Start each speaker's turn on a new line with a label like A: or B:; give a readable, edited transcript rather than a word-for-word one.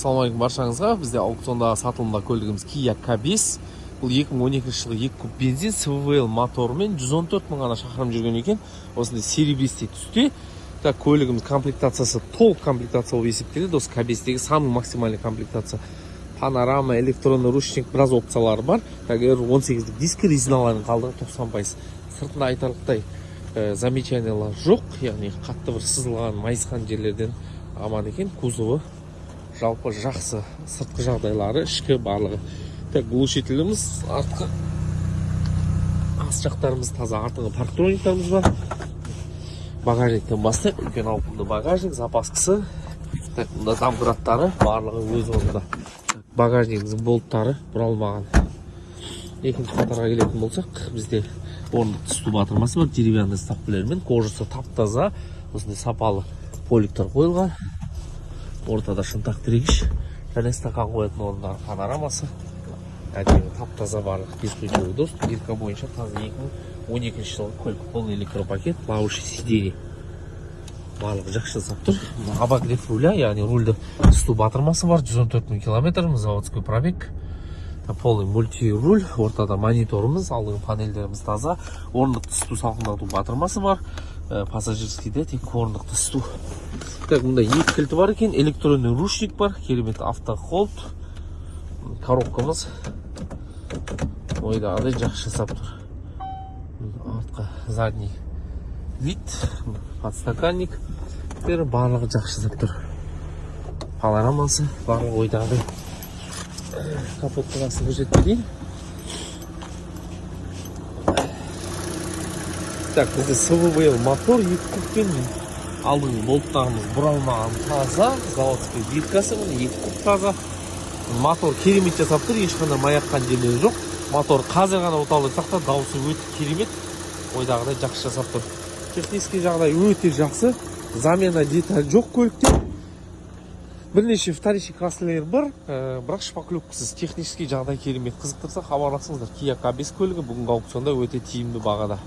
A: Ассалаумағалейкум баршаңызға. Бізде аукционда сатылымда көлігіміз Kia K5. Бұл 2012 жылы 2 куб бензин СВВЛ моторымен 114 мың ғана шақырым жүрген екен. Осындай серебристей түсте. Так, көлігіміз комплектациясы толық комплектация болып есептеледі. Осы K5-тегі самый максимальный комплектация. Панорама, электронный ручник, біраз опциялары бар. Так, 18 дискі, резиналарын қалдығы 90%. Сыртында айтарлықтай замечаниялар жоқ, яғни қатты бір сызылған, майысқан жерлерден аман екен. Кузовы жалпы жақсы, сыртқы жағдайлары, ішкі барлығы. Так, глушителіміз, артқы ас жақтарымыз таза, артыңғы парктрониктарымыз бар. Багажниктен бастап, үлкен ауқымды багажник, запаскысы. Так, мұнда домкраттары, барлығы өз орнында. Багажнигіміздің болттары бұралмаған. Екінші қатарға келетін болсақ, бізде орындықты стул батырмасы бар, деревянный стаппілермен, кожасы тап-таза, осындай сапалы поликтар қойылған. Ортада шынтақ тірегіш, және стакан қоятын орындары панорамасы. Әдемі тап-таза барлық бесключевый доступ. Бирка бойынша таза 2012 жылғы көлік, полный электропакет, плавающий сиденье. Барлығы жақсы жасап тұр. Обогрев руля, яғни рульді стул батырмасы бар, 114 000 километр, заводской пробег. Полный мульти-руль, ортада мониторымыз, алдыңғы панельдеріміз таза. Орындықты стул салқындату батырмасы бар. Пассажирскийде тек орындықты стул. Так, мұнда екі кілті бар екен, электронный ручник бар, керемет автохолд. Коробкамыз ойдағыдай жақсы жасап тұр. Артқа задний вид, подстаканник, барлығы жақсы жасап тұр. Панорамасы барлығы ойдағыдай. Капоттың астын көрсетпейін. Так, бізде СВВЛ мотор, 2 кубпен алдыңғы болттарымыз бұралмаған таза, заводской биркасы, 2 куб таза. Мотор керемет жасап тұр, ешқандай маякқан жерлері жоқ. Мотор қазір ғана оталды сақта, дауысы өте керемет, ойдағыдай жақсы жасап тұр. Технический жағдай өте жақсы, замена деталь жоқ көлікте. Бірнеше вторичный краслер бар, бірақ шпаклевкасыз, технический жағдай керемет. Қызықтырса хабарласыңыздар. Kia K5 көлігі бүгінгі аукционда өте тиімді бағада.